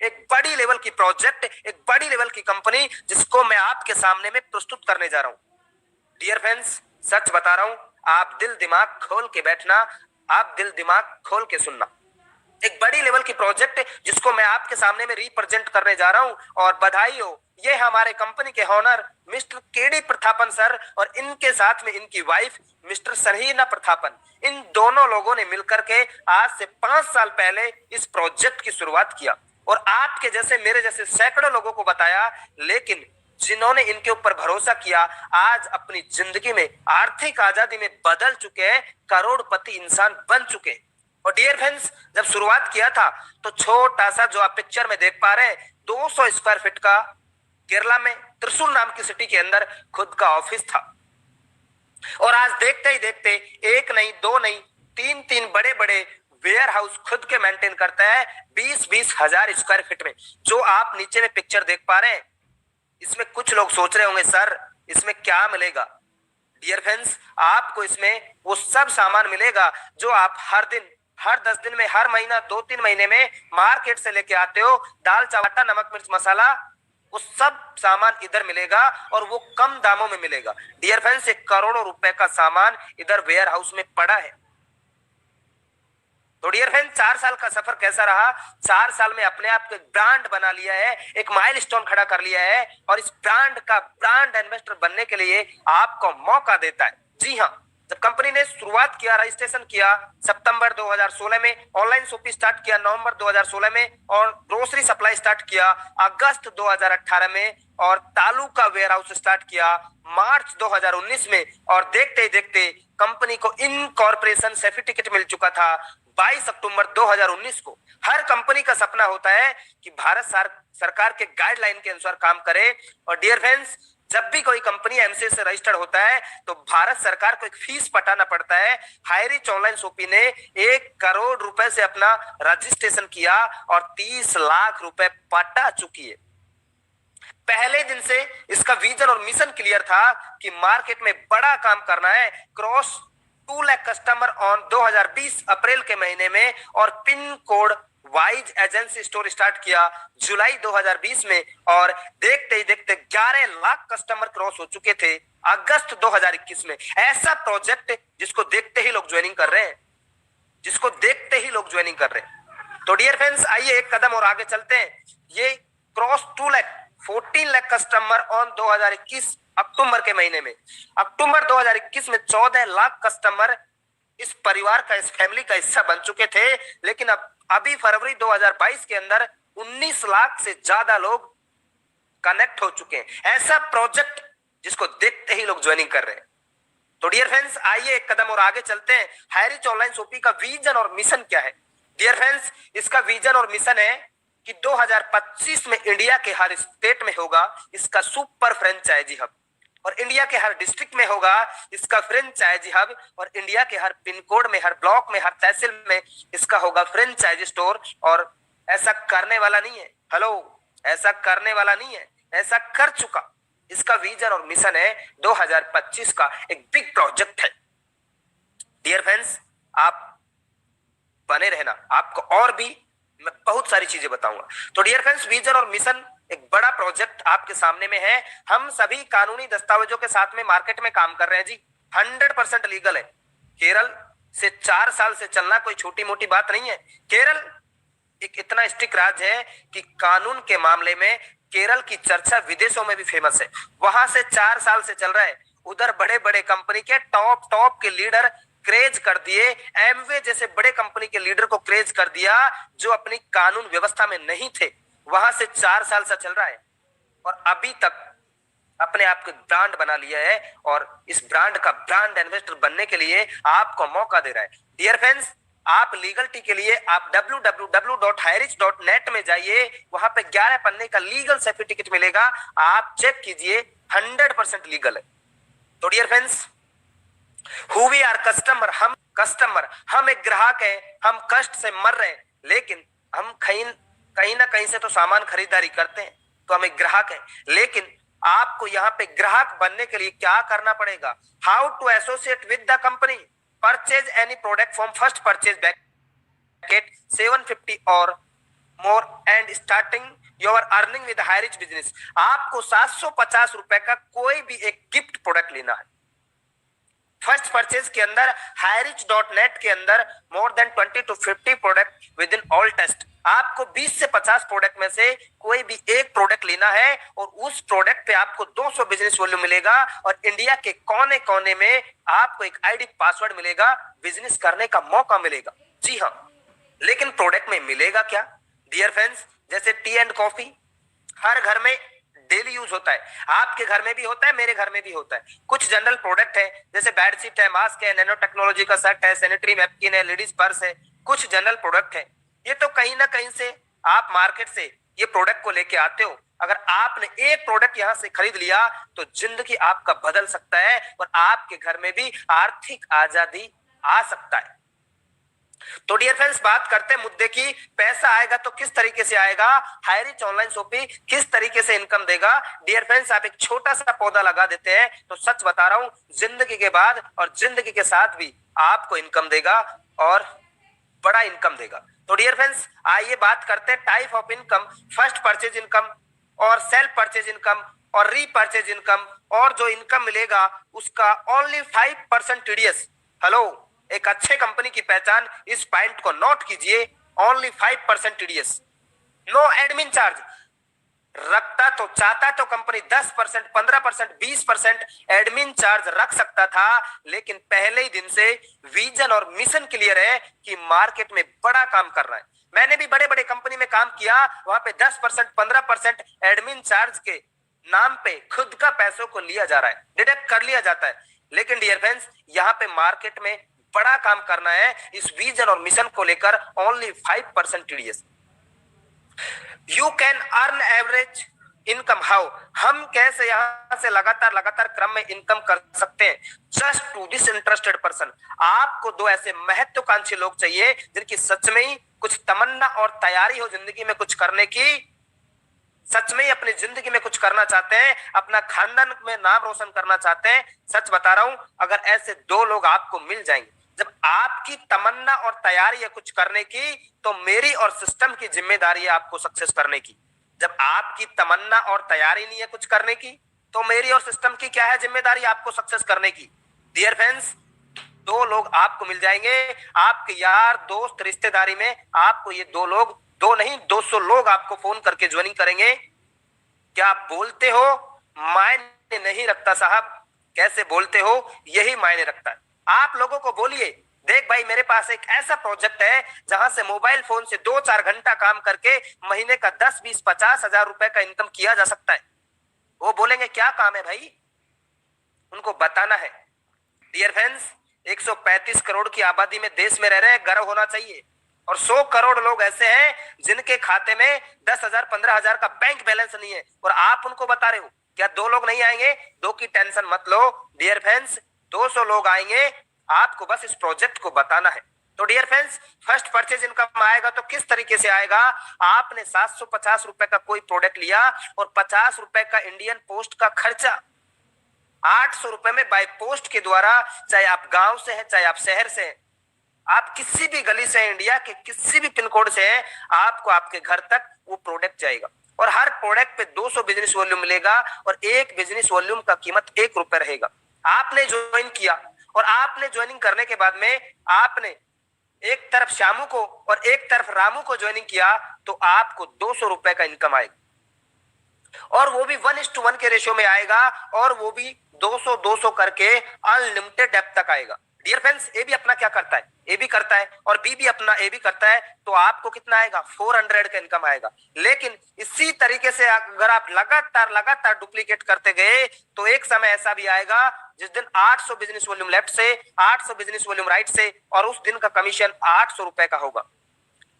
एक बड़ी लेवल की प्रोजेक्ट, एक बड़ी लेवल की कंपनी जिसको मैं आपके सामने में प्रस्तुत करने जा रहा हूं। डियर फ्रेंड्स, सच बता रहा हूं, आप दिल दिमाग खोल के बैठना, आप दिल दिमाग खोल के सुनना। एक बड़ी लेवल की प्रोजेक्ट जिसको मैं आपके सामने में रिप्रेजेंट करने जा रहा हूं, और बधाई हो, ये हमारे कंपनी के owner mister KD Prathapan sir और इनके साथ में इनकी वाइफ मिस्टर सरहीना प्रतापन, इन दोनों लोगों ने मिलकर के आज से 5 साल पहले इस प्रोजेक्ट की शुरुआत किया और आपके जैसे मेरे जैसे सैकड़ों लोगों को बताया, लेकिन जिन्होंने इनके ऊपर भरोसा किया आज अपनी जिंदगी में आर्थिक आजादी में बदल चुके हैं, करोड़पति इंसान बन चुके हैं। और डियर फ्रेंड्स, जब शुरुआत किया था तो छोटा सा जो आप पिक्चर में देख पा रहे हैं 200 स्क्वायर फीट का केरला में त्रिशूर नाम की सिटी के अंदर खुद का ऑफिस था। और आज देखते ही देखते एक नहीं, दो नहीं, तीन तीन बड़े बड़े वेयर हाउस खुद के मेंटेन करता है 20-20 हजार स्क्वायर फीट में। जो आप नीचे में पिक्चर देख पा रहे हैं, इसमें कुछ लोग सोच रहे होंगे सर इसमें क्या मिलेगा। डियर फ्रेंड्स, आपको इसमें वो सब सामान मिलेगा जो आप हर दिन, हर 10 दिन में, हर महीना, 2-3 महीने में मार्केट से लेके आते हो। दाल, चावल, नमक, मिर्च, मसाला, वो सब सामान इधर मिलेगा और वो कम दामों में मिलेगा। डियर फ्रेंड्स, एक करोड़ों रुपए का सामान इधर वेयर हाउस में पड़ा है। तो डियर फ्रेंड, 4 साल का सफर कैसा रहा? 4 साल में अपने आप को एक ब्रांड बना लिया है, एक माइलस्टोन खड़ा कर लिया है और इस ब्रांड का ब्रांड एम्बेसडर बनने के लिए आपको मौका देता है। जी हाँ, जब कंपनी ने शुरुआत किया, रजिस्ट्रेशन किया सितंबर 2016 में, ऑनलाइन शॉपिंग स्टार्ट किया नवंबर 2016 में, और ग्रोसरी सप्लाई स्टार्ट किया अगस्त 2018 में, और तालू का वेयर हाउस स्टार्ट किया मार्च 2019 में, और देखते ही देखते कंपनी को इनकॉर्पोरेशन सर्टिफिकेट मिल चुका था 22 अक्टूबर 2019 को। हर कंपनी का सपना होता है कि भारत सरकार के गाइडलाइन के अनुसार काम करे। और डियर फ्रेंड्स, जब भी कोई कंपनी एमसीए से रजिस्टर्ड होता है तो भारत सरकार को एक फीस पटाना पड़ता है। हाईरिच ऑनलाइन शॉपिंग ने 1 करोड़ रुपए से अपना रजिस्ट्रेशन किया और 30 लाख रुपए पटा चुकी है। पहले दिन से इसका विजन और मिशन क्लियर था कि मार्केट में बड़ा काम करना है। क्रॉस 2 लाख कस्टमर ऑन 2020 अप्रैल के महीने में, और pin code wise agency store start किया जुलाई 2020 में, और देखते ही देखते 11 लाख कस्टमर क्रॉस हो चुके थे अगस्त 2021 में। ऐसा प्रोजेक्ट जिसको देखते ही लोग ज्वाइनिंग कर रहे हैं, जिसको देखते ही लोग ज्वाइनिंग कर रहे हैं। तो डियर फ्रेंड्स, आइए एक कदम और आगे चलते हैं। ये cross 2 lakh 14 lakh customer on 2021 अक्टूबर के महीने में, अक्टूबर 2021 में 14 लाख कस्टमर इस परिवार का, इस फैमिली का हिस्सा बन चुके थे। लेकिन अब अभी फरवरी 2022 के अंदर 19 लाख से ज्यादा लोग कनेक्ट हो चुके हैं। ऐसा प्रोजेक्ट जिसको देखते ही लोग ज्वाइनिंग कर रहे हैं। तो डियर फ्रेंड्स, आइए एक कदम और आगे चलते हैं। हाईरिच ऑनलाइन शॉपिंग का विजन और मिशन क्या है? डियर फ्रेंड्स, इसका विजन और मिशन है कि 2025 में इंडिया के हर स्टेट में होगा इसका सुपर फ्रेंचाइजी हब, और इंडिया के हर डिस्ट्रिक्ट में होगा इसका फ्रेंचाइजी हब, और इंडिया के हर पिन कोड में, हर ब्लॉक में, हर तहसील में इसका होगा फ्रेंचाइजी स्टोर। और ऐसा करने वाला नहीं है, हेलो, ऐसा करने वाला नहीं है, ऐसा कर चुका। इसका विजन और मिशन है 2025 का एक बिग प्रोजेक्ट है। डियर फ्रेंड्स, आप बने रहना, आपको और भी मैं बहुत सारी चीजें बताऊंगा। तो डियर फ्रेंड्स, विजन और मिशन एक बड़ा प्रोजेक्ट आपके सामने में है। हम सभी कानूनी दस्तावेजों के साथ में मार्केट में काम कर रहे हैं जी। 100% लीगल है। केरल से 4 साल से चलना कोई छोटी मोटी बात नहीं है। केरल एक इतना स्ट्रिक्ट राज्य है कि कानून के मामले में केरल की चर्चा विदेशों में भी फेमस है। वहां से 4 साल से चल रहा है। उधर बड़े बड़े कंपनी के टॉप के लीडर क्रेज कर दिए, एमवे जैसे बड़े कंपनी के लीडर को क्रेज कर दिया जो अपनी कानून व्यवस्था में नहीं थे। वहां से 4 साल से चल रहा है और अभी तक अपने आप को ब्रांड बना लिया है, और इस ब्रांड का ब्रांड एम्बेसडर बनने के लिए आपको मौका दे रहा है। डियर फ्रेंड्स, आप लीगलिटी के लिए आप www.hirich.net में जाइए। वहां पे 11 पन्ने का लीगल सर्टिफिकेट मिलेगा, आप चेक कीजिए, 100% लीगल है। तो dear friends, who we are customer, हम एक ग्राहक है। हम कष्ट से मर रहे हैं, लेकिन हम कहीं ना कहीं से तो सामान खरीदारी करते हैं, तो हम एक ग्राहक हैं। लेकिन आपको यहाँ पे ग्राहक बनने के लिए क्या करना पड़ेगा? How to associate with the company, purchase any product from first purchase bracket 750 or more and starting your earning with High Reach business. आपको 750 रुपए का कोई भी एक गिफ्ट प्रोडक्ट लेना है। फर्स्ट परचेज के अंदर highreach.net के अंदर more than 20 to 50 product within all test. आपको 20 से 50 प्रोडक्ट में से कोई भी एक प्रोडक्ट लेना है और उस प्रोडक्ट पे आपको 200 बिजनेस वॉल्यूम मिलेगा और इंडिया के कोने कोने में आपको एक आईडी पासवर्ड मिलेगा, बिजनेस करने का मौका मिलेगा। जी हाँ, लेकिन प्रोडक्ट में मिलेगा क्या डियर फ्रेंड्स? जैसे टी एंड कॉफी हर घर में डेली यूज होता है, आपके घर में भी होता है, मेरे घर में भी होता है। कुछ जनरल प्रोडक्ट है जैसे बेडशीट है, मास्क है, नैनो टेक्नोलॉजी का सेट है, सैनिटरी नैपकिन है, लेडीज पर्स है, कुछ जनरल प्रोडक्ट है। ये तो कहीं ना कहीं से आप मार्केट से ये प्रोडक्ट को लेके आते हो। अगर आपने एक प्रोडक्ट यहां से खरीद लिया तो जिंदगी आपका बदल सकता है और आपके घर में भी आर्थिक आजादी आ सकता है। तो डियर फ्रेंड्स, बात करते हैं मुद्दे की, पैसा आएगा तो किस तरीके से आएगा, हाईरिच ऑनलाइन शॉपिंग किस तरीके से इनकम देगा। डियर फ्रेंड्स, आप एक छोटा सा पौधा लगा देते हैं तो सच बता रहा हूं, जिंदगी के बाद और जिंदगी के साथ भी आपको इनकम देगा और बड़ा इनकम देगा। तो डियर फ्रेंड्स, आइए बात करते हैं type of income, first purchase income और सेल्फ परचेज इनकम और रीपरचेज इनकम। और जो इनकम मिलेगा उसका ओनली 5% टीडीएस। हेलो, एक अच्छे कंपनी की पहचान, इस पॉइंट को नोट कीजिए, only 5% TDS, no admin charge. रखता तो चाहता तो कंपनी 10%, 15%, 20% एडमिन चार्ज रख सकता था, लेकिन पहले ही दिन से विजन और मिशन क्लियर है कि मार्केट में बड़ा काम कर रहा है। मैंने भी बड़े बड़े कंपनी में काम किया, वहां पे 10%, 15% एडमिन चार्ज के नाम पे खुद का पैसों को लिया जा रहा है, डिडक्ट कर लिया जाता है। लेकिन डियर फ्रेंड्स, यहाँ पे मार्केट में बड़ा काम करना है, इस विजन और मिशन को लेकर only 5% TDS. You can earn average income how, हम कैसे यहां से लगातार लगातार क्रम में इनकम कर सकते हैं। Just to this interested person, आपको दो ऐसे महत्वाकांक्षी लोग चाहिए जिनकी सच में ही कुछ तमन्ना और तैयारी हो जिंदगी में कुछ करने की, सच में ही अपनी जिंदगी में कुछ करना चाहते हैं, अपना खानदान में नाम रोशन करना चाहते हैं। सच बता रहा हूं, अगर ऐसे दो लोग आपको मिल जाएंगे, जब आपकी तमन्ना और तैयारी है कुछ करने की, तो मेरी और सिस्टम की जिम्मेदारी है आपको सक्सेस करने की। जब आपकी तमन्ना और तैयारी नहीं है कुछ करने की, तो मेरी और सिस्टम की क्या है जिम्मेदारी आपको सक्सेस करने की। डियर फ्रेंड्स, दो लोग आपको मिल जाएंगे, आपके यार दोस्त रिश्तेदारी में आपको ये दो लोग, दो नहीं 200 लोग आपको फोन करके ज्वाइनिंग करेंगे। क्या आप बोलते हो मायने नहीं रखता साहब, कैसे बोलते हो यही मायने रखता है। आप लोगों को बोलिए, देख भाई मेरे पास एक ऐसा प्रोजेक्ट है जहां से मोबाइल फोन से 2-4 घंटा काम करके महीने का 10, 20, 50 हजार रुपए का इनकम किया जा सकता है। वो बोलेंगे क्या काम है भाई, उनको बताना है। डियर फ्रेंड्स, 135 करोड़ की आबादी में देश में रह रहे हैं, गर्व होना चाहिए। और 100 करोड़ लोग ऐसे हैं जिनके खाते में 10,000, 15,000 का बैंक बैलेंस नहीं है, और आप उनको बता रहे हो क्या दो लोग नहीं आएंगे। दो की टेंशन मत लो डियर फ्रेंड्स, 200 लोग आएंगे, आपको बस इस प्रोजेक्ट को बताना है। तो dear friends, first purchase income आएगा तो किस तरीके से आएगा। आपने 750 रुपए का कोई प्रोडक्ट लिया और 50 रुपए का इंडियन पोस्ट का खर्चा, 800 रुपए में बाय पोस्ट के द्वारा, चाहे आप गांव से हैं चाहे आप शहर से हैं, आप किसी भी गली से, इंडिया के किसी भी पिन कोड से हैं, आपको आपके घर तक वो प्रोडक्ट जाएगा। और हर प्रोडक्ट पे 200 बिजनेस वॉल्यूम मिलेगा और एक बिजनेस वॉल्यूम का कीमत 1 रुपए रहेगा। आपने ज्वाइन किया और आपने ज्वाइनिंग करने के बाद में आपने एक तरफ श्यामू को और एक तरफ रामू को ज्वाइनिंग किया, तो आपको 200 रुपए का इनकम आएगा, और वो भी 1:1 के रेशियो में आएगा, और वो भी 200-200 करके अनलिमिटेड डेप्थ तक आएगा। डियर फ्रेंड्स, ए भी अपना क्या करता है, ए भी करता है, और बी भी अपना ए भी करता है, तो आपको कितना आएगा 400 का इनकम आएगा। लेकिन इसी तरीके से अगर आप लगातार लगातार डुप्लीकेट करते गए, तो एक समय ऐसा भी आएगा जिस दिन 800 बिजनेस वॉल्यूम लेफ्ट से, 800 बिजनेस वॉल्यूम राइट से, और उस दिन का कमीशन 800 रुपए का होगा।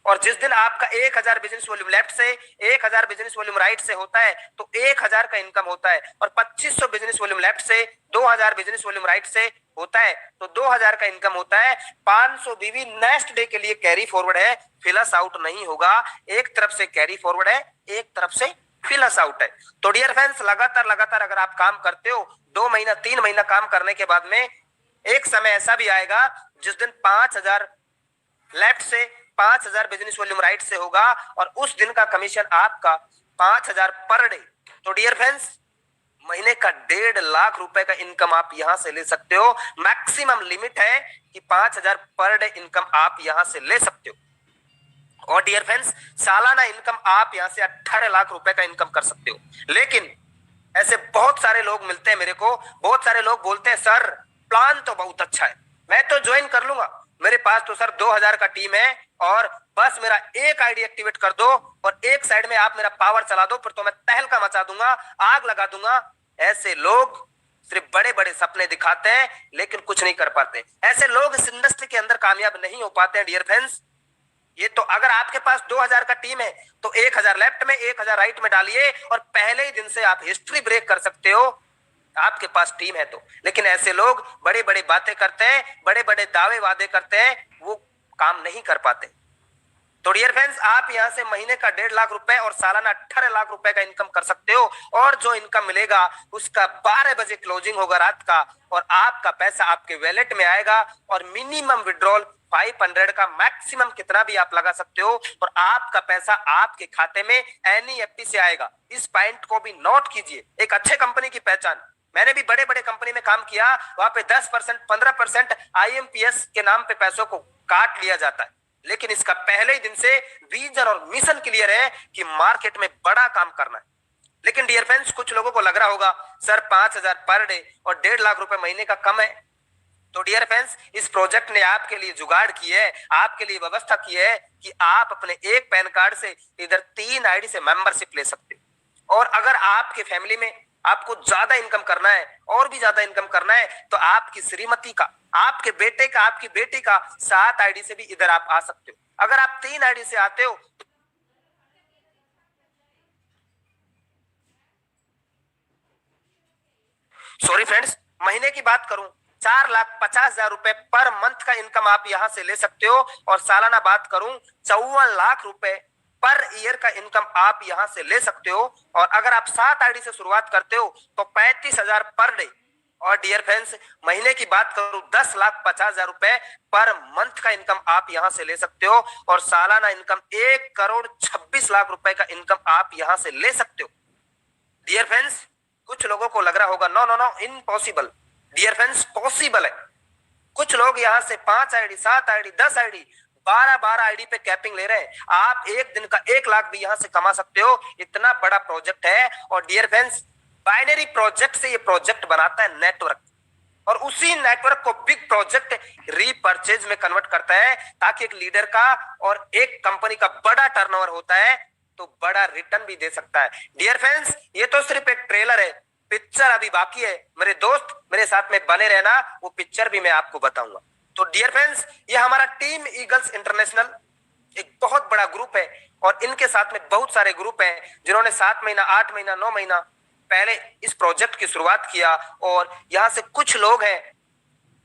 और जिस दिन आपका 1000 बिजनेस वॉल्यूम लेफ्ट से, 1000 बिजनेस वॉल्यूम राइट से होता है, तो 1000 का इनकम होता है। और 2500 बिजनेस वॉल्यूम लेफ्ट से, 2000 बिजनेस वॉल्यूम राइट से होता है, तो 2000 का इनकम होता है। 500 बीवी नेक्स्ट डे के लिए कैरी फॉरवर्ड है, फिलस आउट नहीं होगा। एक तरफ से कैरी फॉरवर्ड है, एक तरफ से फिलस आउट है। तो डियर फ्रेंड्स, लगातार लगातार अगर आप काम करते हो, 2 महीना 3 महीना काम करने के बाद में एक समय ऐसा भी आएगा जिस दिन 5000 लेफ्ट से 5000 बिजनेस वॉल्यूम राइट से होगा और उस दिन का कमीशन आपका 5000 पर डे। तो डियर फ्रेंड्स, महीने का 1.5 लाख रुपए का इनकम आप यहां से ले सकते हो। मैक्सिमम लिमिट है कि 5000 पर डे इनकम आप यहां से ले सकते हो। और डियर फ्रेंड्स, सालाना इनकम आप यहां से 18 लाख रुपए का इनकम कर सकते हो। लेकिन ऐसे बहुत सारे लोग मिलते हैं मेरे को, बहुत सारे लोग बोलते हैं सर प्लान तो बहुत अच्छा है, मैं तो ज्वाइन कर लूंगा, मेरे पास तो सर 2000 का टीम है और बस मेरा एक आईडी एक्टिवेट कर दो और एक साइड में आप मेरा पावर चला दो, फिर तो मैं तहलका मचा दूंगा, आग लगा दूंगा। ऐसे लोग सिर्फ बड़े बड़े सपने दिखाते हैं लेकिन कुछ नहीं कर पाते। ऐसे लोग इस इंडस्ट्री के अंदर कामयाब नहीं हो पाते हैं डियर फ्रेंड्स। ये तो अगर आपके पास 2000 का टीम है तो 1000 लेफ्ट में 1000 राइट में डालिए और पहले ही दिन से आप हिस्ट्री ब्रेक कर सकते हो, आपके पास टीम है तो। लेकिन ऐसे लोग बड़े बड़े बातें करते हैं, बड़े बड़े दावे वादे करते हैं, वो काम नहीं कर पाते। तो डियर फ्रेंड्स, आप यहां से महीने का 1.5 लाख रुपए और सालाना 18 लाख रुपए का इनकम कर सकते हो। और जो इनकम मिलेगा उसका 12 बजे क्लोजिंग होगा रात का और आपका पैसा आपके वैलेट में आएगा और मिनिमम विड्रॉल 500 का, मैक्सिमम कितना भी आप लगा सकते हो और आपका पैसा आपके खाते में एनईएफटी से आएगा। इस पॉइंट को भी नोट कीजिए। एक अच्छे कंपनी की पहचान, मैंने भी बड़े बड़े कंपनी में काम किया, वहां पे 10% 15% आईएमपीएस के नाम पे पैसों को काट लिया जाता है। लेकिन इसका पहले ही दिन से विजन और मिशन क्लियर है कि मार्केट में बड़ा काम करना है। लेकिन डियर फ्रेंड्स, कुछ लोगों को लग रहा होगा सर 5000 पर डे और 1.5 लाख रुपए महीने का कम है। तो डियर फ्रेंड्स, इस प्रोजेक्ट ने आपके लिए जुगाड़ की है, आपके लिए व्यवस्था की है कि आप अपने एक पैन कार्ड से इधर 3 आईडी से मेंबरशिप ले सकते हो। और अगर आपके फैमिली में आपको ज्यादा इनकम करना है और भी ज्यादा इनकम करना है तो आपकी श्रीमती का, आपके बेटे का, आपकी बेटी का 7 आईडी से भी इधर आप आ सकते हो। अगर आप 3 आईडी से आते हो, सॉरी फ्रेंड्स, महीने की बात करूं 4,50,000 रुपए पर मंथ का इनकम आप यहां से ले सकते हो। और सालाना बात करूं 54 लाख रुपए पर ईयर का इनकम आप यहां से ले सकते हो। और अगर आप 7 आईडी से शुरुआत करते हो तो 35,000 पर डे। और डियर फ्रेंड्स, महीने की बात करूं 10,50,000 रुपए पर मंथ का इनकम आप यहां से ले सकते हो। और सालाना इनकम 1,26,00,000 रुपए का इनकम आप यहां से ले सकते हो। डियर फ्रेंड्स, कुछ लोगों को लग रहा होगा no no no impossible. Dear friends, possible है। कुछ लोग यहां से 5 आईडी, 7 आईडी, 10 आईडी, 12 आईडी पे कैपिंग ले रहे हैं। आप एक दिन का 1 लाख भी यहां से कमा सकते हो, इतना बड़ा प्रोजेक्ट है। और डियर फ्रेंड्स, बाइनरी प्रोजेक्ट से ये प्रोजेक्ट बनाता है नेटवर्क, और उसी नेटवर्क को बिग प्रोजेक्ट रीपरचेज में कन्वर्ट करता है ताकि एक लीडर का और एक कंपनी का बड़ा टर्नओवर होता है तो बड़ा रिटर्न भी दे सकता है। डियर फ्रेंड्स, ये तो सिर्फ एक ट्रेलर है, पिक्चर अभी बाकी है। मेरे दोस्त मेरे साथ में बने रहना, वो पिक्चर भी मैं आपको बताऊंगा। तो डियर फ्रेंड्स, ये हमारा टीम ईगल्स इंटरनेशनल एक बहुत बड़ा ग्रुप है और इनके साथ में बहुत सारे ग्रुप हैं जिन्होंने 7 महीना, 8 महीना, 9 महीना पहले इस प्रोजेक्ट की शुरुआत किया। और यहां से कुछ लोग हैं